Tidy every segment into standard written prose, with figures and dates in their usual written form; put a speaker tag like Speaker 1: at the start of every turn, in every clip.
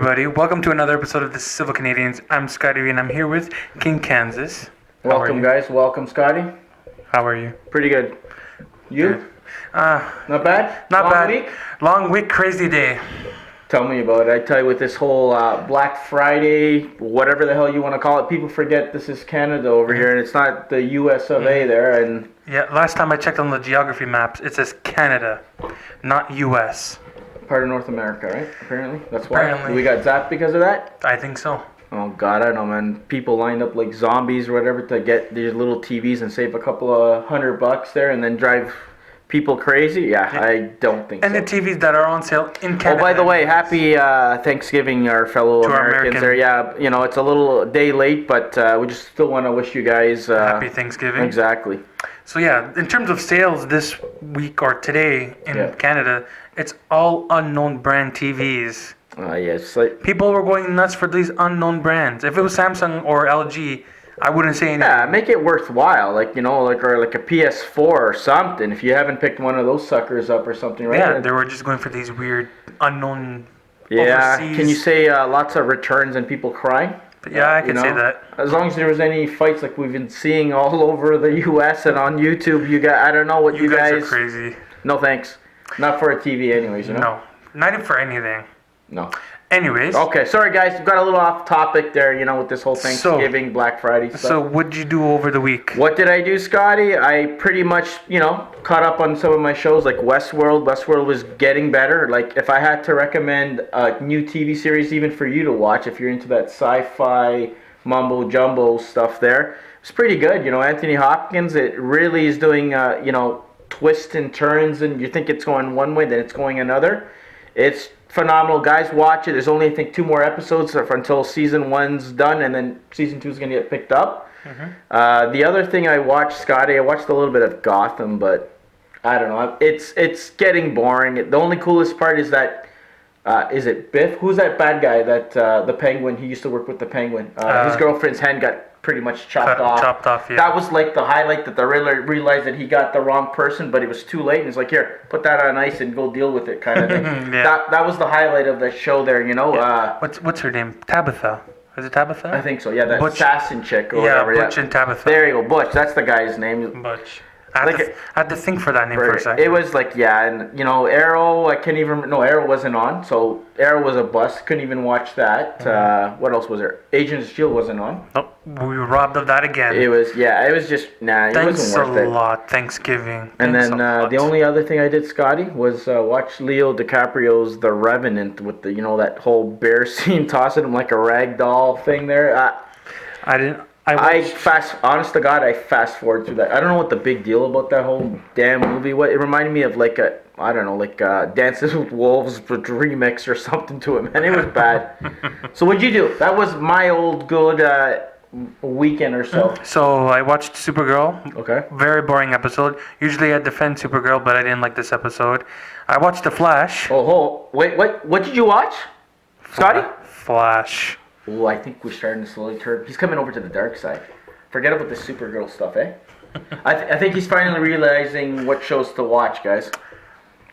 Speaker 1: everybody. Welcome to another episode of the Civil Canadians. I'm Scotty V, and I'm here with King Kansas.
Speaker 2: Welcome, guys. Welcome, Scotty.
Speaker 1: How are you?
Speaker 2: Pretty good. You? Not bad?
Speaker 1: Not
Speaker 2: Long
Speaker 1: bad.
Speaker 2: week?
Speaker 1: Long week, crazy day.
Speaker 2: Tell me about it. I tell you, with this whole Black Friday, whatever the hell you want to call it, people forget this is Canada over here, and it's not the US of A there. And
Speaker 1: Yeah, last time I checked on the geography maps, it says Canada, not US.
Speaker 2: part of North America, right? Apparently. That's why.
Speaker 1: Apparently.
Speaker 2: We got zapped because of that?
Speaker 1: I think so.
Speaker 2: Oh, God, I don't know, man. People lined up like zombies or whatever to get these little TVs and save a couple of $100 there and then drive people crazy. Yeah, I don't think
Speaker 1: And
Speaker 2: so.
Speaker 1: the TVs that are on sale in Canada.
Speaker 2: Oh, by the way, happy Thanksgiving, our fellow
Speaker 1: To our
Speaker 2: Americans
Speaker 1: American-
Speaker 2: there. Yeah, you know, it's a little day late, but we just still want to wish you guys...
Speaker 1: Happy Thanksgiving.
Speaker 2: Exactly.
Speaker 1: So yeah, in terms of sales this week or today in
Speaker 2: Yeah.
Speaker 1: Canada, it's all unknown brand TVs.
Speaker 2: Yes. Like,
Speaker 1: People were going nuts for these unknown brands. If it was Samsung or LG, I wouldn't say anything.
Speaker 2: yeah, make it worthwhile. Like, you know, like, or like a PS4 or something. If you haven't picked one of those suckers up or something, right?
Speaker 1: Yeah, they were just going for these weird unknown
Speaker 2: Yeah,
Speaker 1: overseas.
Speaker 2: can you say lots of returns and people crying?
Speaker 1: Yeah, I
Speaker 2: You
Speaker 1: can
Speaker 2: know?
Speaker 1: say that.
Speaker 2: As long as there was any fights like we've been seeing all over the U.S. and on YouTube, you got, I don't know what
Speaker 1: You guys are crazy.
Speaker 2: No thanks. Not for a TV anyways, you know?
Speaker 1: No, not even for anything.
Speaker 2: No.
Speaker 1: Anyways,
Speaker 2: Okay, sorry guys, we've got a little off topic there, you know, with this whole Thanksgiving, Black Friday stuff.
Speaker 1: so what'd you do over the week?
Speaker 2: What did I do, Scotty? I pretty much, you know, caught up on some of my shows like Westworld. Westworld was getting better. Like, if I had to recommend a new TV series even for you to watch, if you're into that sci-fi mumbo jumbo stuff there, it's pretty good. You know, Anthony Hopkins, it really is doing, you know, twists and turns, and you think it's going one way, then it's going another. It's phenomenal. Guys, watch it. There's only, I think, 2 more episodes until season 1's done, and then season 2's going to get picked up. The other thing I watched, Scotty, I watched a little bit of Gotham, but I don't know. It's getting boring. The only coolest part is that, is it Biff? Who's that bad guy that, the Penguin, he used to work with the Penguin. His girlfriend's hand got pretty much chopped off.
Speaker 1: Yeah.
Speaker 2: That was like the highlight, that the realized that he got the wrong person, but it was too late, and he's like, here, put that on ice and go deal with it, kind of thing.
Speaker 1: Yeah.
Speaker 2: That was the highlight of the show there, you know.
Speaker 1: What's her name? Tabitha. Is it Tabitha?
Speaker 2: I think so, yeah, that
Speaker 1: Butch.
Speaker 2: assassin chick or
Speaker 1: Yeah,
Speaker 2: whatever.
Speaker 1: Butch and Tabitha.
Speaker 2: There you go, Butch, that's the guy's name.
Speaker 1: Butch. I
Speaker 2: Like
Speaker 1: had to think for that name for a second.
Speaker 2: It was like, yeah, and you know, Arrow, I can't even, no, Arrow wasn't on, so Arrow was a bust, couldn't even watch that. What else was there? Agents of S.H.I.E.L.D. wasn't on.
Speaker 1: Oh, we were robbed of that again.
Speaker 2: It was, yeah, it was just, nah, it
Speaker 1: Thanks
Speaker 2: wasn't worth
Speaker 1: a
Speaker 2: it.
Speaker 1: lot. Thanksgiving.
Speaker 2: And
Speaker 1: Thanks
Speaker 2: then
Speaker 1: a lot.
Speaker 2: the only other thing I did, Scotty, was watch Leo DiCaprio's The Revenant with the, you know, that whole bear scene tossing him like a rag doll thing there.
Speaker 1: I didn't.
Speaker 2: Honest to God, I fast forward through that. I don't know what the big deal about that whole damn movie was. It reminded me of like I don't know, like Dances with Wolves but remix or something to it, man. It was bad. So what'd you do? That was my old good weekend or so.
Speaker 1: So I watched Supergirl.
Speaker 2: Okay.
Speaker 1: Very boring episode. Usually I defend Supergirl, but I didn't like this episode. I watched The Flash.
Speaker 2: Wait, what did you watch? Scotty?
Speaker 1: Flash.
Speaker 2: Oh, I think we're starting to slowly turn. He's coming over to the dark side. Forget about the Supergirl stuff, eh? I think he's finally realizing what shows to watch, guys.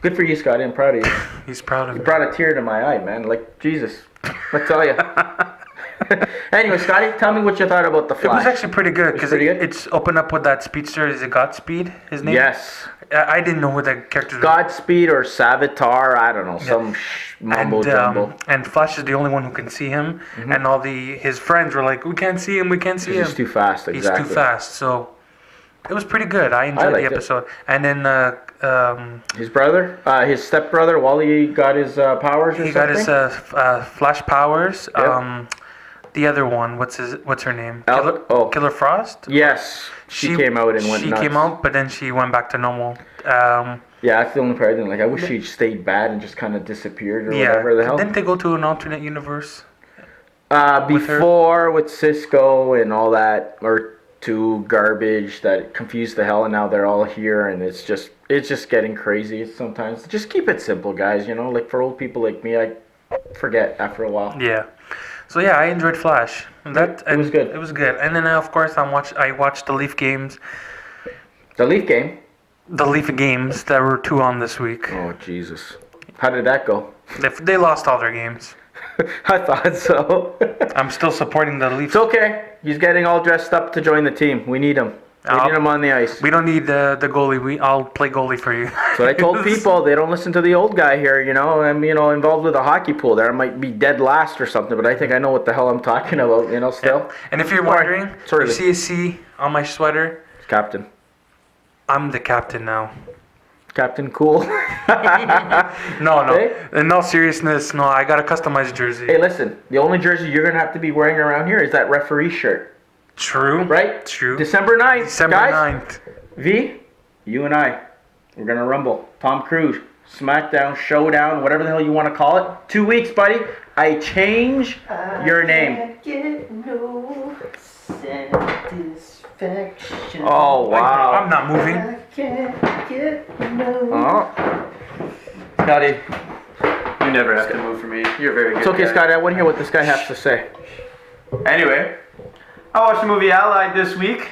Speaker 2: Good for you, Scotty. I'm proud of you.
Speaker 1: He's proud of
Speaker 2: You
Speaker 1: me.
Speaker 2: brought a tear to my eye, man. Like, Jesus. I tell you. Anyway, Scotty, tell me what you thought about The
Speaker 1: It
Speaker 2: Flash.
Speaker 1: was actually pretty good because
Speaker 2: pretty good?
Speaker 1: it's opened up with that speedster. Is it Godspeed? His name?
Speaker 2: Yes.
Speaker 1: I didn't know who that character was.
Speaker 2: Godspeed or Savitar, I don't know. Some mumbo jumbo.
Speaker 1: And Flash is the only one who can see him, and all his friends were like, "We can't see him. We can't see him.
Speaker 2: He's too fast, exactly.
Speaker 1: He's too fast." So it was pretty good. I enjoyed
Speaker 2: liked
Speaker 1: the
Speaker 2: it.
Speaker 1: episode. And then
Speaker 2: His brother, his stepbrother, Wally got his powers or
Speaker 1: he
Speaker 2: something?
Speaker 1: got his Flash powers.
Speaker 2: Yep.
Speaker 1: The other one, what's her name? Killer Frost.
Speaker 2: Yes. She came out and went nuts.
Speaker 1: She came out, but then she went back to normal.
Speaker 2: Yeah, that's the only part I didn't like. I wish she'd stayed bad and just kind of disappeared or whatever the hell.
Speaker 1: Didn't they go to an alternate universe?
Speaker 2: Before with Cisco and all that, or to garbage that confused the hell, and now they're all here, and it's just getting crazy sometimes. Just keep it simple, guys. You know, like for old people like me, I forget after a while.
Speaker 1: Yeah. So yeah, I enjoyed Flash.
Speaker 2: It was good.
Speaker 1: It was good. And then of course I watched the Leaf games.
Speaker 2: The Leaf game.
Speaker 1: The Leaf games. There were 2 on this week.
Speaker 2: Oh Jesus! How did that go?
Speaker 1: They lost all their games.
Speaker 2: I thought so.
Speaker 1: I'm still supporting the Leafs.
Speaker 2: It's okay. He's getting all dressed up to join the team. We need him. We need him on the ice.
Speaker 1: We don't need the goalie. I'll play goalie for you.
Speaker 2: That's what I told people. They don't listen to the old guy here, you know. I'm, involved with a hockey pool there. I might be dead last or something, but I think I know what the hell I'm talking about, still.
Speaker 1: Yeah. And if you're wondering,
Speaker 2: Sorry.
Speaker 1: you see a C on my sweater,
Speaker 2: Captain.
Speaker 1: I'm the captain now.
Speaker 2: Captain Cool.
Speaker 1: No.
Speaker 2: Hey?
Speaker 1: In all seriousness, no, I got a customized jersey.
Speaker 2: Hey, listen. The only jersey you're going to have to be wearing around here is that referee shirt.
Speaker 1: True.
Speaker 2: Right?
Speaker 1: True.
Speaker 2: December 9th.
Speaker 1: December
Speaker 2: guys,
Speaker 1: 9th.
Speaker 2: V, you and I, we're going to rumble. Tom Cruise, SmackDown, Showdown, whatever the hell you want to call it. 2 weeks, buddy. I change your name.
Speaker 3: Get no satisfaction.
Speaker 2: Oh, wow.
Speaker 1: I'm not moving.
Speaker 3: I can't get no.
Speaker 2: Oh.
Speaker 4: Scotty, you never have to move for me. You're a very good.
Speaker 2: It's okay,
Speaker 4: guy.
Speaker 2: Scotty. I want to hear what this guy has to say.
Speaker 4: Anyway, I watched the movie Allied this week.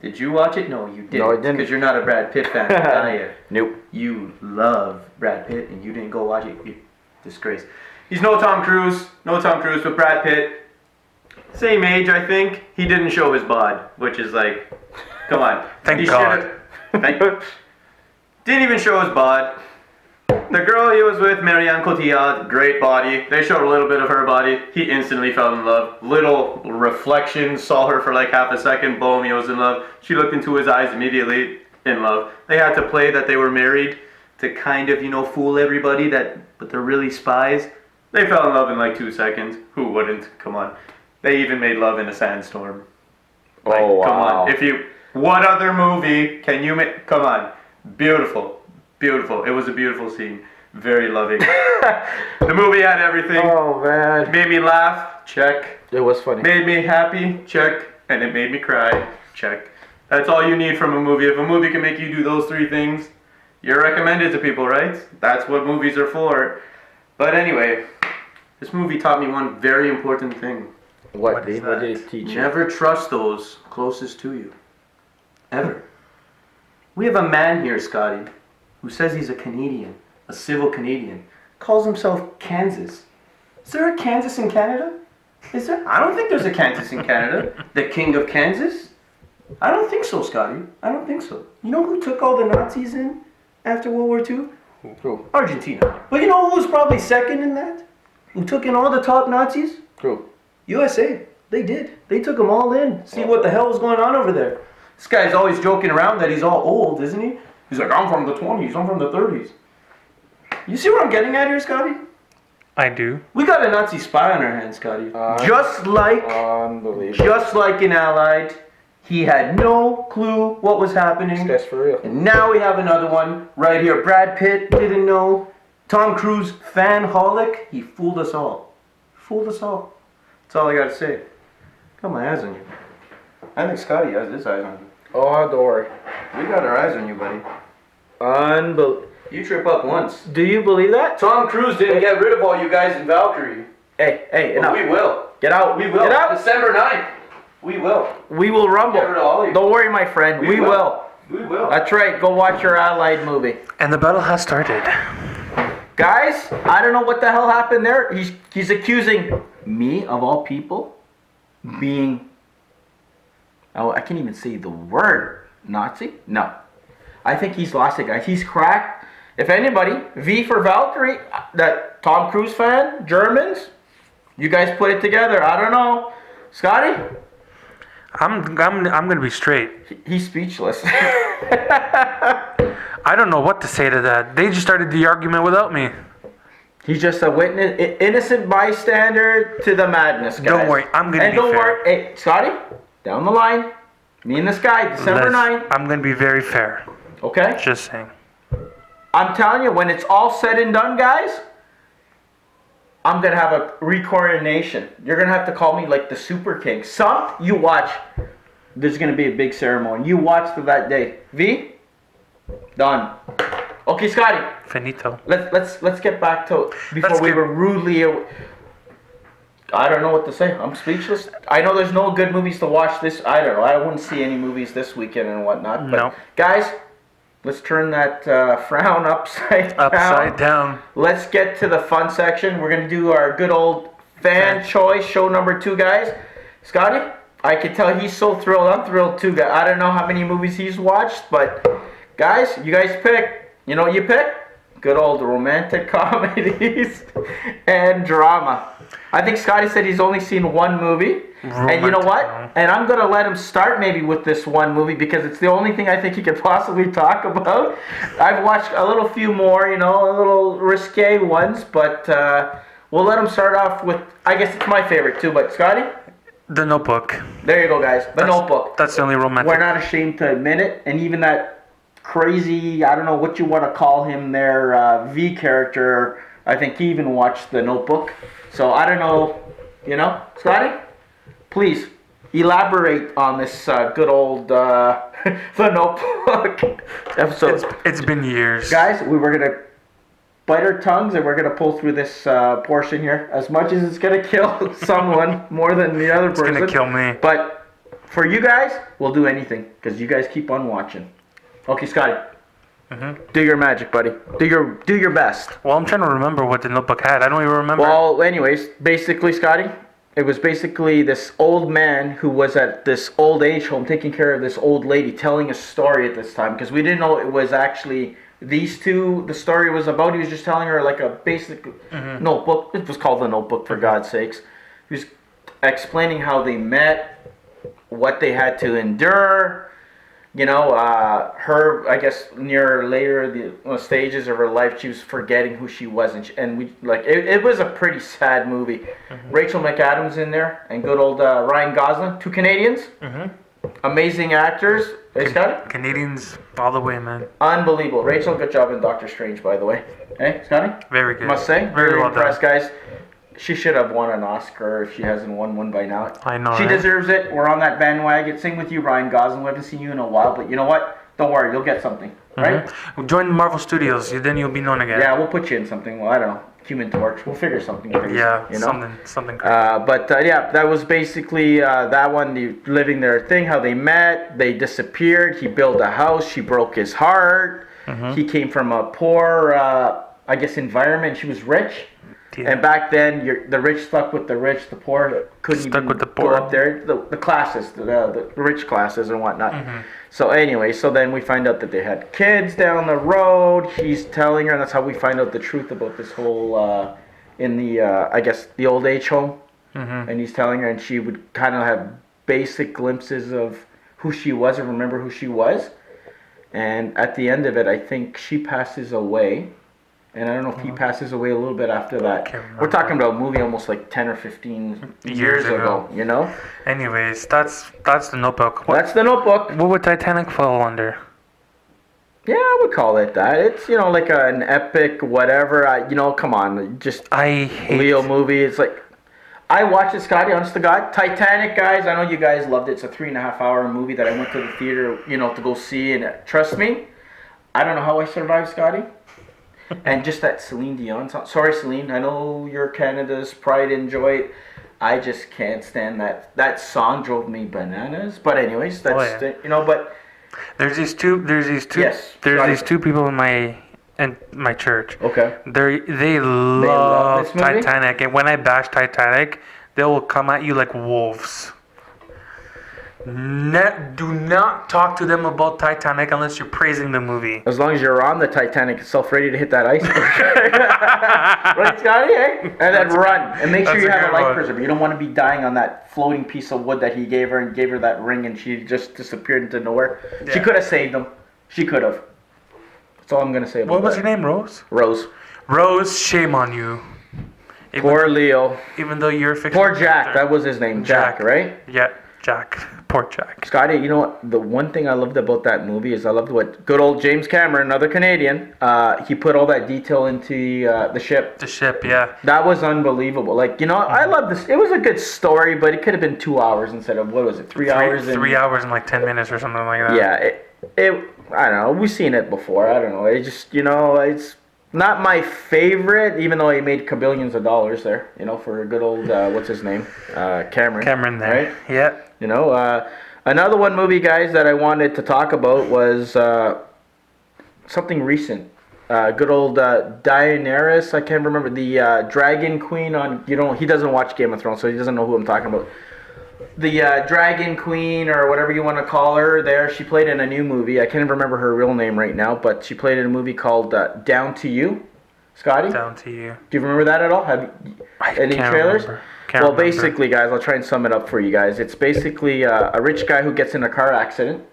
Speaker 4: Did you watch it? No, you didn't.
Speaker 2: No, I didn't.
Speaker 4: Because you're not a Brad Pitt fan, are you?
Speaker 2: Nope.
Speaker 4: You love Brad Pitt, and you didn't go watch it. You disgrace. He's no Tom Cruise, but Brad Pitt, same age, I think. He didn't show his bod, which is like, come on.
Speaker 1: Thank
Speaker 4: He
Speaker 1: God.
Speaker 4: should've- Didn't even show his bod. The girl he was with, Marianne Cotillard, great body. They showed a little bit of her body. He instantly fell in love. Little reflection, saw her for like half a second, boom, he was in love. She looked into his eyes immediately, in love. They had to play that they were married to kind of, fool everybody but they're really spies. They fell in love in like 2 seconds. Who wouldn't? Come on. They even made love in a sandstorm. Like,
Speaker 2: Oh, wow.
Speaker 4: Come on. What other movie can you make? Come on. Beautiful. Beautiful. It was a beautiful scene. Very loving. The movie had everything.
Speaker 2: Oh, man.
Speaker 4: Made me laugh. Check.
Speaker 2: It was funny.
Speaker 4: Made me happy. Check. And it made me cry. Check. That's all you need from a movie. If a movie can make you do those 3 things, you're recommended to people, right? That's what movies are for. But anyway, this movie taught me one very important thing.
Speaker 2: What
Speaker 1: is
Speaker 2: did it
Speaker 1: that?
Speaker 2: teach you?
Speaker 4: Never trust those closest to you. Ever. We have a man here, Scotty, who says he's a Canadian, a civil Canadian, calls himself Kansas. Is there a Kansas in Canada? Is there? I don't think there's a Kansas in Canada. The king of Kansas? I don't think so, Scotty. I don't think so. You know who took all the Nazis in after World War II?
Speaker 2: Who?
Speaker 4: Argentina. But you know who was probably second in that? Who took in all the top Nazis?
Speaker 2: Who?
Speaker 4: USA. They did. They took them all in. See what the hell was going on over there. This guy's always joking around that he's all old, isn't he? He's like, I'm from the 20s, I'm from the 30s. You see what I'm getting at here, Scotty?
Speaker 1: I do.
Speaker 4: We got a Nazi spy on our hands, Scotty. Just like in Allied, he had no clue what was happening.
Speaker 2: That's for real.
Speaker 4: And now we have another one right here. Brad Pitt didn't know. Tom Cruise, fan-holic. He fooled us all. Fooled us all. That's all I gotta say. Got my eyes on you. I think Scotty has his eyes on you.
Speaker 2: Oh, don't worry.
Speaker 4: We got our eyes on you, buddy.
Speaker 2: Unbelievable.
Speaker 4: You trip up once.
Speaker 2: Do you believe that?
Speaker 4: Tom Cruise didn't get rid of all you guys in Valkyrie.
Speaker 2: Hey,
Speaker 4: But
Speaker 2: enough.
Speaker 4: we will.
Speaker 2: Get out.
Speaker 4: We will.
Speaker 2: Get out.
Speaker 4: December 9th. We will.
Speaker 2: We will rumble.
Speaker 4: Get rid of all of you.
Speaker 2: Don't worry, my friend. We will.
Speaker 4: We will.
Speaker 2: That's right. Go watch your Allied movie.
Speaker 1: And the battle has started.
Speaker 2: Guys, I don't know what the hell happened there. He's accusing me, of all people, being... Oh, I can't even say the word. Nazi? No. I think he's lost it, guys. He's cracked. If anybody, V for Valkyrie, that Tom Cruise fan, Germans, you guys put it together. I don't know. Scotty?
Speaker 1: I'm gonna be straight.
Speaker 2: He's speechless.
Speaker 1: I don't know what to say to that. They just started the argument without me.
Speaker 2: He's just a witness, innocent bystander to the madness, guys.
Speaker 1: Don't worry, I'm gonna
Speaker 2: and
Speaker 1: be
Speaker 2: don't
Speaker 1: fair.
Speaker 2: worry, hey, Scotty, down the line, me and this guy, December 9th,
Speaker 1: I'm gonna be very fair.
Speaker 2: okay?
Speaker 1: Just saying.
Speaker 2: I'm telling you, when it's all said and done, guys, I'm gonna have a recoronation. You're gonna have to call me like the Super King. You watch. There's gonna be a big ceremony. You watch till that day. V, done. Okay, Scotty.
Speaker 1: Finito.
Speaker 2: Let's get back to before we were rudely. I don't know what to say. I'm speechless. I know there's no good movies to watch this. I don't know. I wouldn't see any movies this weekend and whatnot. But
Speaker 1: No.
Speaker 2: guys, Let's turn that frown upside down.
Speaker 1: Upside down.
Speaker 2: Let's get to the fun section. We're going to do our good old fan choice show number 2, guys. Scotty, I can tell he's so thrilled. I'm thrilled too, guys. I don't know how many movies he's watched, but guys, you guys pick. You know what you pick? Good old romantic comedies and drama. I think Scotty said he's only seen one movie. And you know what? And I'm going to let him start maybe with this one movie because it's the only thing I think he could possibly talk about. I've watched a little few more, a little risque ones, but we'll let him start off with, I guess it's my favorite too, but Scotty?
Speaker 1: The Notebook.
Speaker 2: There you go, guys. The Notebook.
Speaker 1: That's the only romantic.
Speaker 2: We're not ashamed to admit it, and even that crazy, I don't know what you want to call him there, V character, I think he even watched The Notebook. So I don't know, Scotty? Please elaborate on this good old The Notebook episode.
Speaker 1: It's been years.
Speaker 2: Guys, we were going to bite our tongues and we're going to pull through this portion here. As much as it's going to kill someone more than the other person.
Speaker 1: It's going to kill me.
Speaker 2: But for you guys, we'll do anything because you guys keep on watching. Okay, Scotty. Do your magic, buddy. Do your best.
Speaker 1: Well, I'm trying to remember what The Notebook had. I don't even remember.
Speaker 2: Well, anyways, basically, Scotty, it was basically this old man who was at this old age home taking care of this old lady, telling a story at this time because we didn't know it was actually these two. The story was about. He was just telling her like a basic notebook. It was called The Notebook, for God's sakes. He was explaining how they met, what they had to endure. Her, I guess, near later the stages of her life, she was forgetting who she was, it was a pretty sad movie. Rachel McAdams in there, and good old Ryan Gosling, 2 Canadians, amazing actors. Hey, Scotty?
Speaker 1: Canadians all the way, man.
Speaker 2: Unbelievable. Rachel, good job in Doctor Strange, by the way. Hey, Scotty?
Speaker 1: Very good.
Speaker 2: Must say,
Speaker 1: Very well
Speaker 2: impressed,
Speaker 1: done.
Speaker 2: guys. She should have won an Oscar if she hasn't won one by now.
Speaker 1: I know,
Speaker 2: She
Speaker 1: right?
Speaker 2: deserves it. We're on that bandwagon. Same with you, Ryan Gosling. We haven't seen you in a while, but you know what? Don't worry. You'll get something, right?
Speaker 1: Join Marvel Studios. Then you'll be known again.
Speaker 2: Yeah, we'll put you in something. Well, I don't know. Human Torch. We'll figure something out.
Speaker 1: Yeah, something crazy.
Speaker 2: Yeah, that was basically that one. Living their thing, how they met. They disappeared. He built a house. She broke his heart. He came from a poor, I guess, environment. She was rich.
Speaker 1: Yeah.
Speaker 2: And back then, the rich stuck with the rich, the poor couldn't
Speaker 1: Stuck
Speaker 2: even
Speaker 1: with the
Speaker 2: go
Speaker 1: poor.
Speaker 2: up there. The classes, the rich classes and whatnot. So anyway, then we find out that they had kids down the road. He's telling her, and that's how we find out the truth about this whole, in the, I guess, the old age home. And he's telling her, and she would kind of have basic glimpses of who she was and remember who she was. And at the end of it, I think she passes away. And I don't know if he passes away a little bit after that. We're talking about a movie almost like 10 or 15 years ago,
Speaker 1: Anyways, that's The Notebook.
Speaker 2: That's The Notebook.
Speaker 1: What would Titanic fall under?
Speaker 2: Yeah, I would call it that. It's, like an epic whatever. Come on. Just
Speaker 1: I hate
Speaker 2: Leo movie. It's like, I watched it, Scotty, honest to God. Titanic, guys, I know you guys loved it. It's a 3.5-hour movie that I went to the theater, to go see. And trust me, I don't know how I survived, Scotty. And just that Celine Dion song. Sorry, Celine. I know you're Canada's pride and joy. I just can't stand that. That song drove me bananas. But anyways, that's But
Speaker 1: there's these two.
Speaker 2: Yes,
Speaker 1: There's
Speaker 2: sorry.
Speaker 1: these two people in my church.
Speaker 2: Okay.
Speaker 1: They
Speaker 2: love
Speaker 1: love
Speaker 2: this movie?
Speaker 1: Titanic, and when I bash Titanic, they will come at you like wolves. Do not talk to them about Titanic unless you're praising the movie.
Speaker 2: As long as you're on the Titanic itself, ready to hit that iceberg. Right, Scotty, eh? And then run. And make sure
Speaker 1: That's
Speaker 2: you
Speaker 1: a
Speaker 2: have a
Speaker 1: good
Speaker 2: life
Speaker 1: one.
Speaker 2: preserver. You don't want to be dying on that floating piece of wood that he gave her and gave her that ring and she just disappeared into nowhere.
Speaker 1: Yeah.
Speaker 2: She could have saved him. She could have. That's all I'm going to say about
Speaker 1: What was
Speaker 2: that.
Speaker 1: your name, Rose?
Speaker 2: Rose.
Speaker 1: Rose, shame on you.
Speaker 2: Poor Leo.
Speaker 1: Even though you're a fictional
Speaker 2: Poor Jack.
Speaker 1: character.
Speaker 2: That was his name. Jack, right?
Speaker 1: Yeah, Jack. Poor Jack.
Speaker 2: Scotty, you know what? The one thing I loved about that movie is I loved what good old James Cameron, another Canadian, he put all that detail into the ship.
Speaker 1: The ship, yeah.
Speaker 2: That was unbelievable. I love this. It was a good story, but it could have been 2 hours instead of, what was it, 3 hours?
Speaker 1: 3 hours and like 10 minutes or something like that.
Speaker 2: Yeah, I don't know. We've seen it before. I don't know. It just, it's not my favorite, even though he made kabillions of dollars there, for a good old, what's his name? Cameron.
Speaker 1: Cameron there.
Speaker 2: Right?
Speaker 1: Yeah.
Speaker 2: Another one movie, guys, that I wanted to talk about was something recent. Good old Daenerys. I can't remember the Dragon Queen on. He doesn't watch Game of Thrones, so he doesn't know who I'm talking about. The Dragon Queen or whatever you want to call her. There, she played in a new movie. I can't even remember her real name right now, but she played in a movie called Down to You. Scotty,
Speaker 1: Down to You.
Speaker 2: do you remember that at all? Have you, any
Speaker 1: can't
Speaker 2: trailers?
Speaker 1: remember.
Speaker 2: Well, basically, guys, I'll try and sum it up for you guys. It's basically a rich guy who gets in a car accident,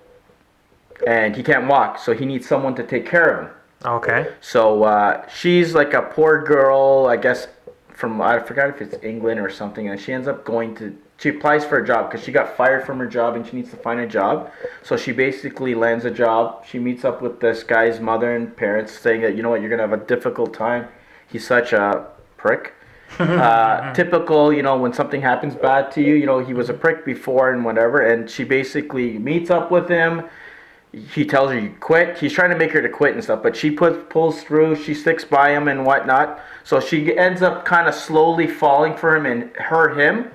Speaker 2: and he can't walk, so he needs someone to take care of him.
Speaker 1: Okay.
Speaker 2: So she's like a poor girl, I guess, from, I forgot if it's England or something, and she ends up she applies for a job because she got fired from her job and she needs to find a job. So she basically lands a job. She meets up with this guy's mother and parents, saying that, you know what, you're going to have a difficult time. He's such a prick. Typical, when something happens bad to you, he was a prick before and whatever, and she basically meets up with him. He tells her you quit. He's trying to make her to quit and stuff, but she pulls through. She sticks by him and whatnot. So she ends up kind of slowly falling for him and him.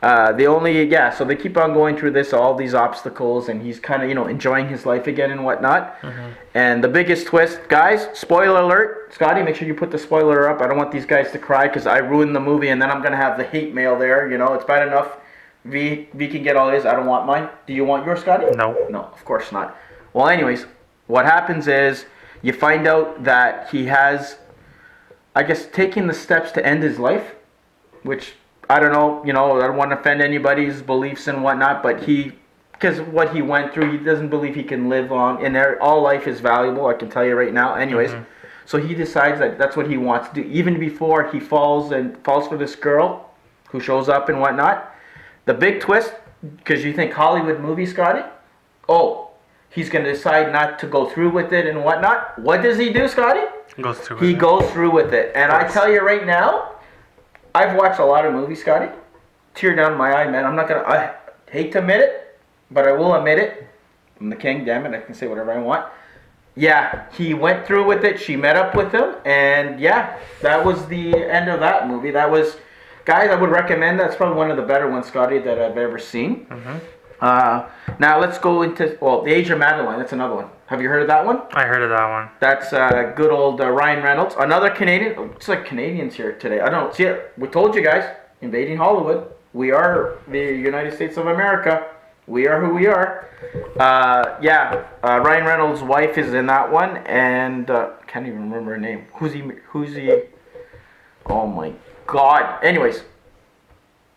Speaker 2: So they keep on going through all these obstacles, and he's kind of, enjoying his life again and whatnot. Mm-hmm. And the biggest twist, guys, spoiler alert. Scotty, make sure you put the spoiler up. I don't want these guys to cry because I ruined the movie, and then I'm going to have the hate mail there. It's bad enough. V can get all his. I don't want mine. Do you want yours, Scotty?
Speaker 1: No.
Speaker 2: No, of course not. Well, anyways, what happens is you find out that he has, I guess, taken the steps to end his life, which, I don't know, I don't want to offend anybody's beliefs and whatnot, but because what he went through, he doesn't believe he can live on, and all life is valuable, I can tell you right now. Anyways, So he decides that that's what he wants to do, even before he falls for this girl who shows up and whatnot. The big twist, because you think Hollywood movie, Scotty? Oh, he's going to decide not to go through with it and whatnot. What does he do, Scotty?
Speaker 1: Goes through
Speaker 2: He goes through with it. And I tell you right now, I've watched a lot of movies, Scotty. Tear down my eye, man. I hate to admit it, but I will admit it. I'm the king, damn it. I can say whatever I want. Yeah, he went through with it. She met up with him. And yeah, that was the end of that movie. That was, guys, I would recommend that. It's probably one of the better ones, Scotty, that I've ever seen. Mm-hmm. Now let's go into, The Age of Madeline. That's another one. Have you heard of that one?
Speaker 1: I heard of that one.
Speaker 2: That's good old Ryan Reynolds. Another Canadian. It's like Canadians here today. I don't see it. We told you guys, invading Hollywood. We are the United States of America. We are who we are. Ryan Reynolds' wife is in that one, and can't even remember her name. Who's he? Oh my God. Anyways,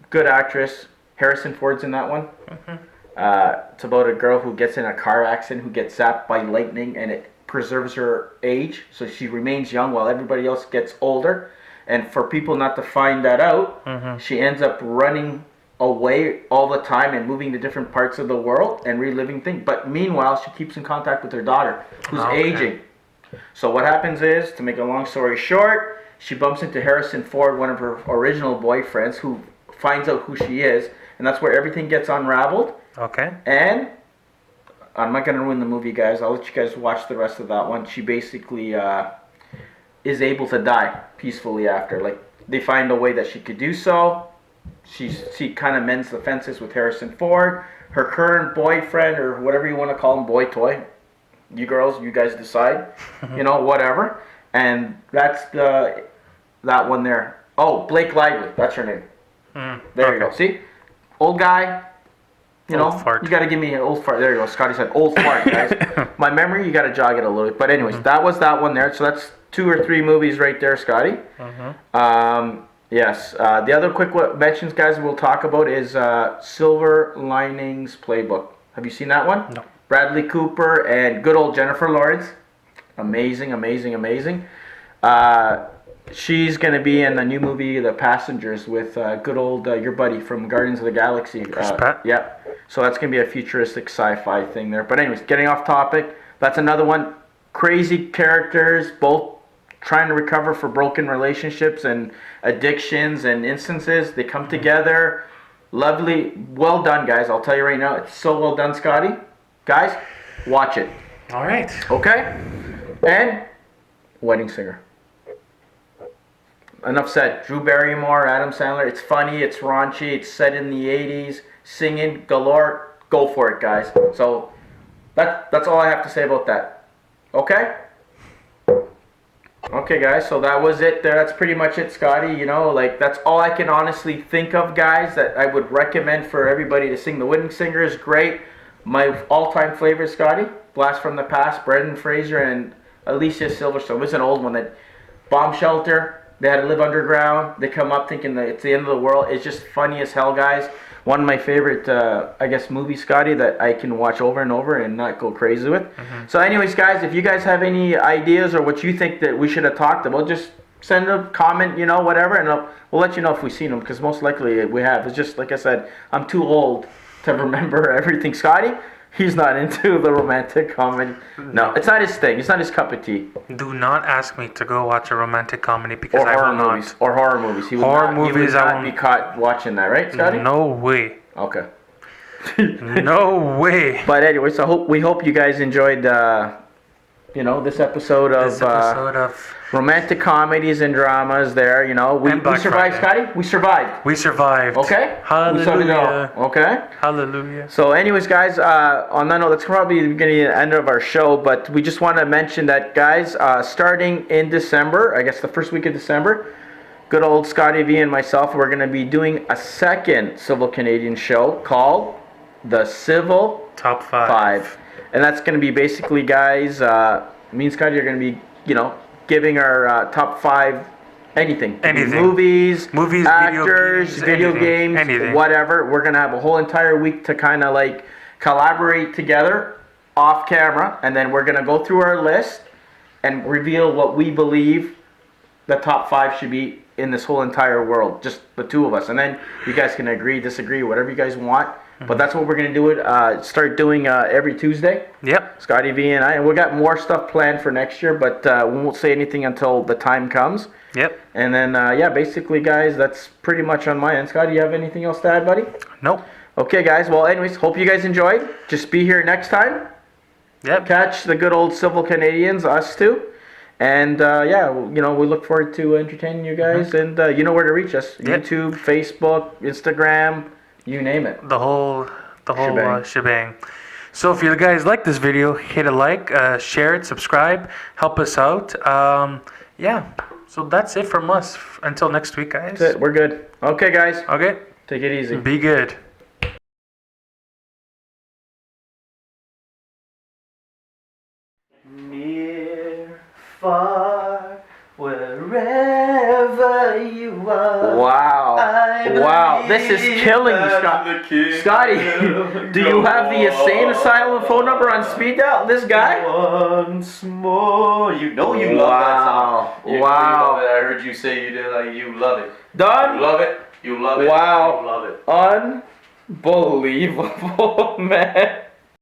Speaker 2: good actress. Harrison Ford's in that one. Mm-hmm. It's about a girl who gets in a car accident, who gets zapped by lightning, and it preserves her age, so she remains young while everybody else gets older. And for people not to find that out, she ends up running away all the time and moving to different parts of the world and reliving things. But meanwhile, she keeps in contact with her daughter, who's aging. So what happens is, to make a long story short, she bumps into Harrison Ford, one of her original boyfriends, who finds out who she is, and that's where everything gets unraveled.
Speaker 1: Okay.
Speaker 2: And I'm not going to ruin the movie, guys. I'll let you guys watch the rest of that one. She basically is able to die peacefully after. Like, they find a way that she could do so. She kind of mends the fences with Harrison Ford. Her current boyfriend, or whatever you want to call him, boy toy. You girls, you guys decide. Whatever. And that's that one there. Oh, Blake Lively. That's her name. There you go. See? Old guy.
Speaker 1: Old fart.
Speaker 2: You got to give me an old fart. There you go. Scotty said old fart, guys. My memory, you got to jog it a little bit. But anyways, that was that one there. So that's 2 or 3 movies right there, Scotty. Yes. The other quick mentions, guys, we'll talk about is Silver Linings Playbook. Have you seen that one?
Speaker 1: No.
Speaker 2: Bradley Cooper and good old Jennifer Lawrence. Amazing, amazing, amazing. She's going to be in the new movie, The Passengers, with good old your buddy from Guardians of the Galaxy.
Speaker 1: Chris Pratt?
Speaker 2: Yeah. So that's going to be a futuristic sci-fi thing there. But anyways, getting off topic, that's another one. Crazy characters, both trying to recover for broken relationships and addictions and instances. They come together. Lovely. Well done, guys. I'll tell you right now, it's so well done, Scotty. Guys, watch it.
Speaker 1: All right.
Speaker 2: Okay? And Wedding Singer. Enough said. Drew Barrymore, Adam Sandler. It's funny. It's raunchy. It's set in the 80s. Singing galore. Go for it, guys. So that's all I have to say about that. Okay? Okay, guys, so that was it there. That's pretty much it, Scotty. You know, like, that's all I can honestly think of, guys, that I would recommend for everybody to sing. The Wedding Singer is great. My all-time favorite, Scotty, Blast from the Past, Brendan Fraser and Alicia Silverstone. It's an old one. That bomb shelter. They had to live underground. They come up thinking that it's the end of the world. It's just funny as hell, guys. One of my favorite, I guess, movies, Scotty, that I can watch over and over and not go crazy with. So anyways, guys, if you guys have any ideas or what you think that we should have talked about, just send a comment, you know, whatever, and we'll let you know if we've seen them, because most likely we have. It's just, like I said, I'm too old to remember everything. Scotty, he's not into the romantic comedy. No, it's not his thing. It's not his cup of tea.
Speaker 1: Do not ask me to go watch a romantic comedy because
Speaker 2: Or
Speaker 1: I
Speaker 2: horror
Speaker 1: will
Speaker 2: movies.
Speaker 1: not.
Speaker 2: Or horror movies. He would
Speaker 1: Horror
Speaker 2: not, he
Speaker 1: movies,
Speaker 2: would
Speaker 1: I
Speaker 2: not
Speaker 1: won't-
Speaker 2: be caught watching that, right, Scotty?
Speaker 1: No way.
Speaker 2: Okay.
Speaker 1: No way.
Speaker 2: But anyway, so we hope you guys enjoyed, you know, this episode of
Speaker 1: This episode of
Speaker 2: romantic comedies and dramas. There, you know, we
Speaker 1: And Black
Speaker 2: survived,
Speaker 1: Friday.
Speaker 2: Scotty. We survived.
Speaker 1: We survived.
Speaker 2: Okay.
Speaker 1: Hallelujah.
Speaker 2: We saw it all. Okay.
Speaker 1: Hallelujah.
Speaker 2: So, anyways, guys, on that note, that's probably the beginning and end of our show. But we just want to mention that, guys, starting in December, I guess the first week of December, good old Scotty V and myself, we're going to be doing a second Civil Canadian show called The Civil
Speaker 1: Top 5.
Speaker 2: 5. And that's going to be basically, guys, me and Scotty are going to be, you know, giving our top 5 anything.
Speaker 1: Anything.
Speaker 2: Movies, actors, video
Speaker 1: anything.
Speaker 2: games,
Speaker 1: Anything.
Speaker 2: whatever. We're going to have a whole entire week to kind of like collaborate together off camera. And then we're going to go through our list and reveal what we believe the top 5 should be in this whole entire world. Just the two of us. And then you guys can agree, disagree, whatever you guys want. But that's what we're going to do it. Start doing every Tuesday.
Speaker 1: Yep.
Speaker 2: Scotty V and I. And we got more stuff planned for next year, but we won't say anything until the time comes.
Speaker 1: Yep.
Speaker 2: And then, yeah, basically, guys, that's pretty much on my end. Scotty, you have anything else to add, buddy?
Speaker 1: Nope.
Speaker 2: Okay, guys. Well, anyways, hope you guys enjoyed. Just be here next time.
Speaker 1: Yep.
Speaker 2: Catch the good old Civil Canadians, us two. And, yeah, you know, we look forward to entertaining you guys. And you know where to reach us.
Speaker 1: Yep.
Speaker 2: YouTube, Facebook, Instagram, you name it.
Speaker 1: The whole
Speaker 2: Shebang.
Speaker 1: shebang. So if you guys like this video, hit a like, share it, subscribe, help us out. Yeah. So that's it from us. Until next week, guys.
Speaker 2: That's it. We're good. Okay, guys.
Speaker 1: Okay.
Speaker 2: Take it easy.
Speaker 1: Be good.
Speaker 4: Near, far, wherever you are.
Speaker 2: Wow.
Speaker 4: I
Speaker 2: Wow. This is
Speaker 4: believe
Speaker 2: killing you,
Speaker 4: that
Speaker 2: Scott.
Speaker 4: the king
Speaker 2: Scotty,
Speaker 4: will
Speaker 2: do you have the
Speaker 4: go
Speaker 2: insane asylum phone number on speed dial? This guy?
Speaker 4: once more. You know you love that song. You know you
Speaker 2: Wow.
Speaker 4: love it. I heard you say you did. Like you love it. You
Speaker 2: Done?
Speaker 4: love it. You love it.
Speaker 2: Wow.
Speaker 4: You love it.
Speaker 2: Unbelievable, man.